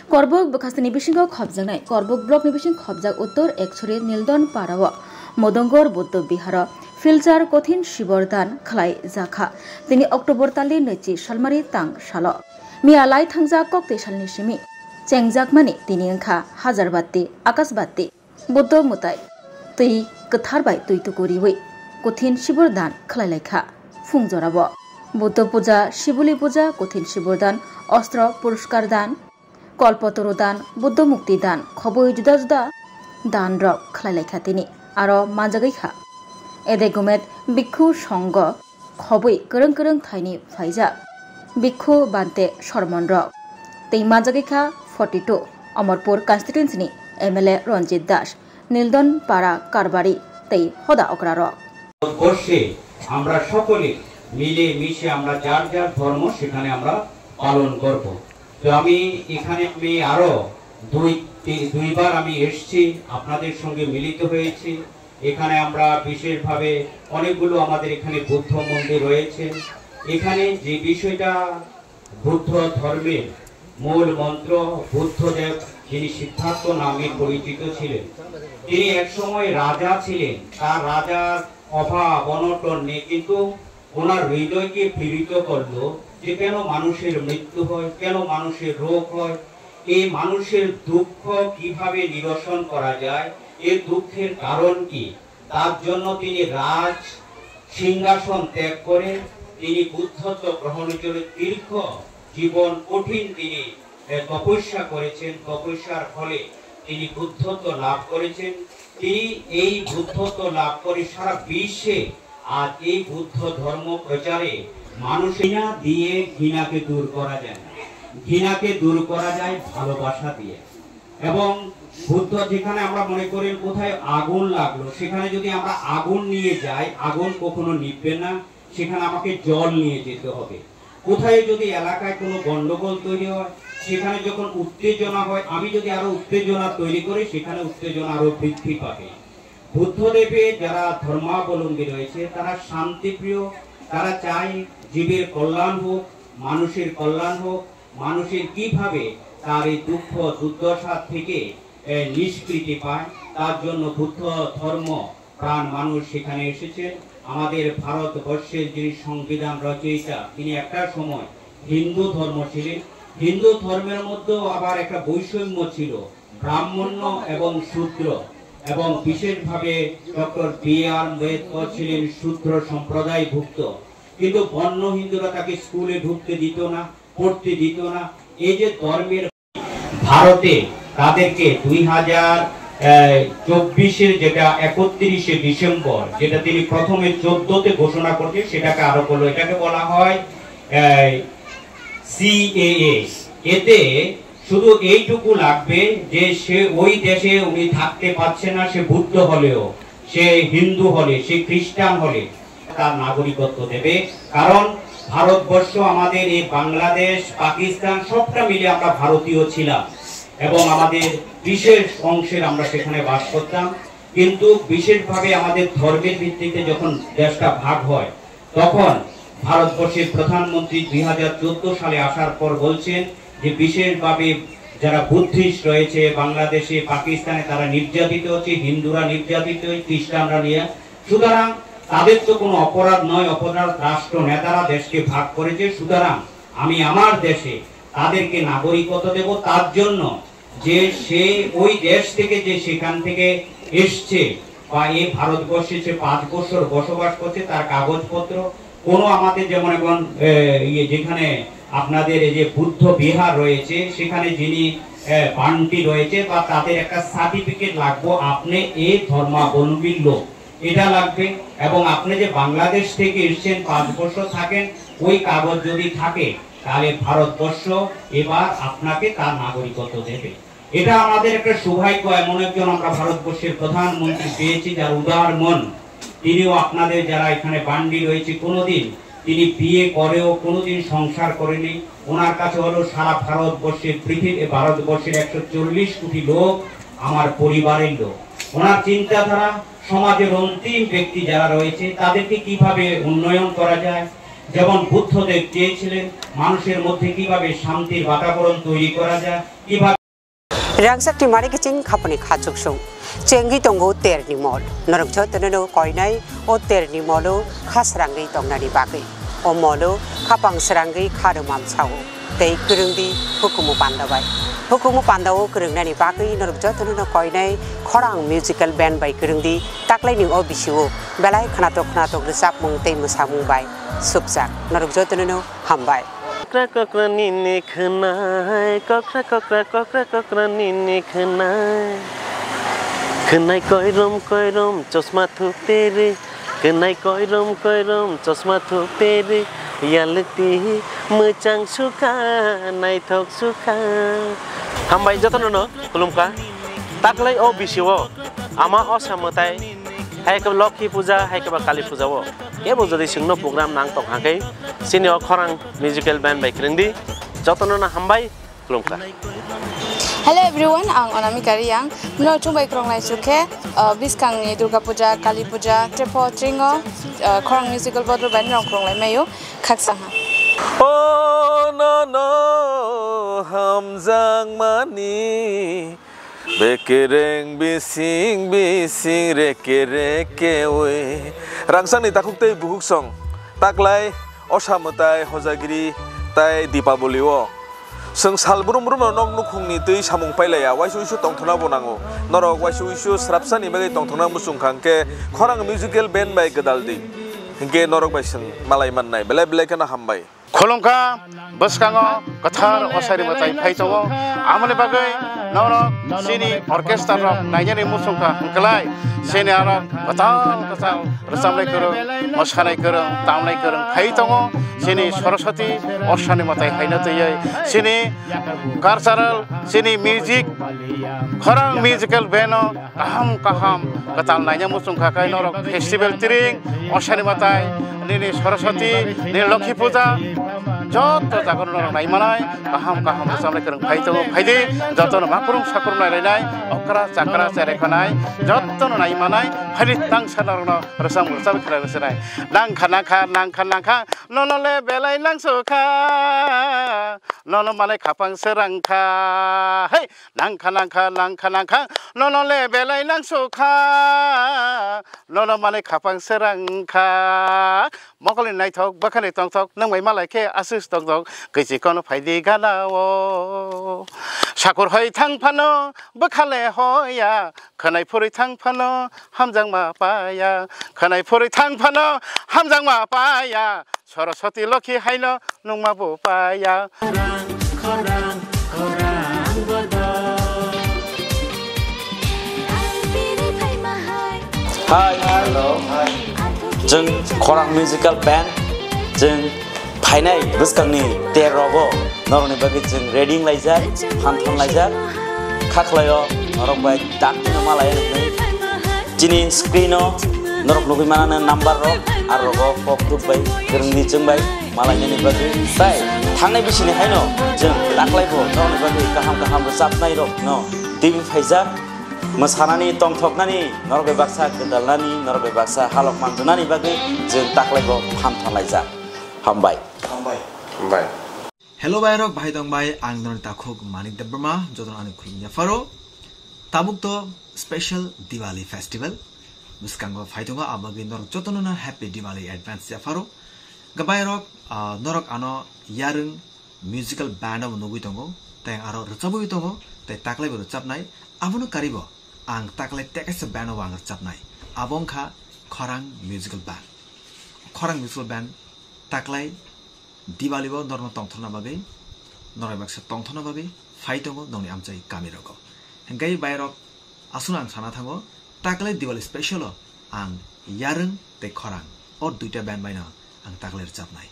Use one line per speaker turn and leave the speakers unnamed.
Korbuk bekasini bisingo khobjanai Korbuk blok ni bising khobjak uttor ekchori Nildon Parawa Modongor Buddha Bihara Filjar Kothin Shibordan Khlai Jakha Tini October tali nechi Salmari Tang Salo Mialai Thangja Kokte Salni Simi Chengjak Mani Tini Angkha Hajar Batti Akas Batti Buddha Mutai Tui Ketharbai Tui Tukuriwi Kothin Shibordan Khlai Laikha Fungjorabo Buddha Puja Shibuli Puja Kothin Shibordan Ostro Puruskar Dan কল্পতরু দান বুদ্ধ মুক্তি দান খবই জুদা জুদা দান rock খালাইলেখা তিনি আরো মাজাগৈখা এদে গুমেত ভিক্ষু সঙ্গ খবই করং করং থাইনি ফাইজা ভিক্ষু বান্তে সরমন রক তেই মাজাগৈখা 42 অমরপুর কনস্টিটুয়েন্সিনি এমএলএ রঞ্জিত দাস নীলদন পাড়া কারবারি তেই হদা অকরা রক
বর্ষে আমরা সকলে মিলে মিশে আমরা যার যার ধর্ম সেখানে আমরা পালন করব। তো আমি এখানে আরো দুইবার আমি এসেছি, আপনাদের সঙ্গে মিলিত হয়েছি। এখানে আমরা বিশেষভাবে অনেকগুলো আমাদের এখানে বুদ্ধ মন্দির রয়েছে। এখানে যে বিষয়টা বুদ্ধ ধর্মের মূল মন্ত্র, বুদ্ধদেব যিনি সিদ্ধার্থ নামে পরিচিত ছিলেন, তিনি একসময় রাজা ছিলেন। তার রাজার অভাব অনটন নেই, কিন্তু ওনার হৃদয়কে পীড়িত করলো যে কেন মানুষের মৃত্যু হয়, কেন মানুষের রোগ হয়, এই মানুষের দুঃখ কিভাবে নিরসন করা যায়, এই দুঃখের কারণ কি। তার জন্য তিনি রাজ সিংহাসন ত্যাগ করে তিনি বুদ্ধত্ব গ্রহণের জন্য দীর্ঘ জীবন কঠিন তিনি তপস্যা করেছেন। তপস্যার ফলে তিনি বুদ্ধত্ব লাভ করেছেন। তিনি এই বুদ্ধত্ব লাভ করে সারা বিশ্বে আজ এই বুদ্ধ ধর্ম প্রচারে মানুষ দিয়ে ঘৃণাকে দূর করা যায়, ঘৃণাকে দূর করা যায় ভালোবাসা দিয়ে। এবং বুদ্ধ যেখানে আমরা মনে করি কোথায় আগুন লাগলো, সেখানে যদি আমরা আগুন নিয়ে যাই আগুন কখনো নিভবে না, সেখানে আমাকে জল নিয়ে যেতে হবে। কোথায় যদি এলাকায় কোনো গন্ডগোল তৈরি হয়, সেখানে যখন উত্তেজনা হয়, আমি যদি আরো উত্তেজনা তৈরি করি সেখানে উত্তেজনা আরো বৃদ্ধি পাবে। বুদ্ধদেবের যারা ধর্মাবলম্বী রয়েছে তারা শান্তিপ্রিয়, তারা চায় জীবের কল্যাণ হোক, মানুষের কল্যাণ হোক, মানুষের কিভাবে তার এই দুঃখ দুর্দশা থেকে নিষ্কৃতি পায়, তার জন্য বুদ্ধ ধর্ম প্রাণ মানুষ সেখানে এসেছে। আমাদের ভারতবর্ষের যিনি সংবিধান রচয়িতা, তিনি একটা সময় হিন্দু ধর্ম ছিলেন। হিন্দু ধর্মের মধ্যেও আবার একটা বৈষম্য ছিল, ব্রাহ্মণ্য এবং শূদ্র, এবং বিশেষভাবে ডক্টর বি.আর. আম্বেদকর ছিলেন শূদ্র সম্প্রদায়ভুক্ত। কিন্তু বর্ণ হিন্দুরা তাকে স্কুলে ঢুকতে দিত না, পড়তে দিত না। এই যে ধর্মের ভারতে তাদেরকে 2024-এর যেটা 31শে ডিসেম্বর, যেটা তিনি প্রথমে 14তে ঘোষণা করছে, সেটাকে আরো বললো, এটাকে বলা হয় CAA। এতে শুধু এইটুকু লাগবে যে সে ওই দেশে উনি থাকতে পারছে না, সে বুদ্ধ হলেও, সে হিন্দু হলে, সে খ্রিস্টান হলে তার নাগরিকত্ব দেবে। কারণ ভারতবর্ষ আমাদের এই বাংলাদেশ পাকিস্তান সবটা মিলে আমরা ভারতীয় ছিলাম এবং আমাদের বিশেষ অংশের আমরা সেখানে বাস করতাম। কিন্তু বিশেষভাবে আমাদের ধর্মের ভিত্তিতে যখন দেশটা ভাগ হয়, তখন ভারতবর্ষের প্রধানমন্ত্রী 2014 সালে আসার পর বলছেন যে বিশেষভাবে যারা বুদ্ধিস্ট রয়েছে বাংলাদেশে পাকিস্তানে তারা নির্যাতিত হচ্ছে, হিন্দুরা নির্যাতিত, খ্রিস্টানরা নিয়ে, সুতরাং তাদের তো কোনো অপরাধ নয়, অপরাধ রাষ্ট্র নেতারা দেশকে ভাগ করেছে। সুতরাং আমি আমার দেশে তাদেরকে নাগরিকত্ব দেব। তার জন্য যে সে ওই দেশ থেকে যে সেখান থেকে এসছে বা এই ভারতবর্ষে সে 5 বছর বসবাস করছে, তার কাগজপত্র কোনো আমাদের যেমন এখন যেখানে আপনাদের এই যে বুদ্ধ বিহার রয়েছে সেখানে যিনি বান্টি রয়েছে বা তাদের একটা সার্টিফিকেট লাগবে, আপনি এই ধর্মাবলম্বীর লোক, এটা লাগবে। এবং আপনি যে বাংলাদেশ থেকে এসেছেন 5 বছর থাকেন, ওই কাগজ যদি থাকে তাহলে ভারতবর্ষ এবার আপনাকে তার নাগরিকত্ব দেবে। এটা আমাদের একটা সৌভাগ্য, এমন একজন আমরা ভারতবর্ষের প্রধানমন্ত্রী পেয়েছি যার উদার মন। তিনিও আপনাদের যারা এখানে বান্ডি রয়েছে কোনোদিন তিনি বিয়ে করেও কোনোদিন সংসার করেনি। ওনার কাছে হলো সারা ভারতবর্ষের ভারতবর্ষের 140 কোটি লোক আমার পরিবারের লোক। ওনার চিন্তাধারা সমাজের অন্তিম ব্যক্তি যারা রয়েছে তাদেরকে কিভাবে উন্নয়ন করা যায়, যেমন বুদ্ধদেব চেয়েছিলেন মানুষের মধ্যে কিভাবে শান্তির বাতাবরণ তৈরি করা যায়, কিভাবে
Rangsak di mari kecing kapani kacuk sung. Cenggi tonggo ter ni mol. Norok jo teneno koinai o ter ni molo khasrangi tongna ni bagi. O molo kapang serangi kado mam sawo. Tei kerengdi hukumu pandabai. Hukumu pandawo kerengna ni bagi norok jo teneno koinai khorang musical band bai kerengdi taklai ni o bisiwo. Belai khnatok resap mung tei musamung bai. Subsak norok jo teneno hambai.
Kokra nini khenai kokra nini khenai khenai koirom chosma thuk tere khenai koirom chosma thuk tere yalti muchang sukha nai thok sukha hambai jotono no kulumka taklai o bisiwo ama o samutai hai ka lokhi puja hai ka kali puja wo ke bo jodi singno program nang tok hakai sini o khorang musical band by krengdi jotono na hambai kulumka.
Hello everyone, ang Onami Kariyang. No chumbai krong lai suke. Biskang ni Durga Puja, Kali Puja, Trepo, Tringo, khorang musical bottle band rong krong lai mayo khaksang ha.
Oh no hamjang mani bekereng bising reke we rangsang ni takuk tei buhuk song taklai osamutai hojagiri tai Dipaboli wo seng salburum nok nukhung ni tei samung pailaya waisu tongthona bonango norok waisu srapsani bagai tongthona musung khangke khorang musical band bai gedaldi hingke norok bai seng malai mannai belai kana hambai Kolongka baskango kathar osari matai phaitawo amane bagai norok sini orkestra rok naijani musungka hangkalai sini arok katang rasamlai kereng mosanai kereng tamlai kereng phaitawo sini Saraswati osani matai haina tei sini cultural sini music khorang musical band kaham katal naija musungka kai norok festival tiring osani matai nini Saraswati nini Lokhi Puja joto jagon norok nai manai kaham rasamlai kereng phaitawo phaidi joto no makurum sakurum nai okra chakra cherekhanai joto no nai manai phaidi tang sanarok no rasam khela rasenai nangkha nonole belai nangsukha nono malai khapang serangkha hey nangkha nonole belai nangsukha nono malai khapang serangkha mokoli naithok bakhani tongthok nangbai malai ke asus tongthok kaisi kono phaidi galawo sakur hoi thangphano bakhale hoya khanai phuri thangphano hamjang ma paya khanai phuri thangphano hamjang ma paya Saraswati Lokhi haino nungma bo paya khorang
Hi, hello. Jeng khorang musical band jeng phainai buskangni terobo noroni bagi jeng reading laijak hanthon laijak khaklayo norok bai dakno malai jini screeno norok nubi manana number rok arrogo poktuk bai kerengdi jeng bai malai ni bagi sai thangnai bisini haino jeng laklaibo noroni bagi kaham resapnai rok no TV phaijak Masanani tongthoknani norbe baksa gedalnani norbe baksa halok manjunani bagi jeng taklaibo phamthon laijak hambai
Hello bayrok bahai dong bai ang don takhuk Manik Debrma jodon ani khulnya faro tabuk to special Diwali festival buskango phaitonga abagi norok jotonona happy Diwali advance ya faro gabayrok norok ano yarung musical band of nugui tongo teng aro rochabui tongo tei taklai bo rochabnai abono karibo ang taklai tekes band of ang rochabnai abongkha khorang musical band taklai Diwali bo norno tongthona bagai norai baksa tongthona bagai phaitongo nongni amchai kamiroko hengkai bayrok asuna ang sana thango taklai Diwali special ang yarung te khorang or duita band baina ang taklai rochabnai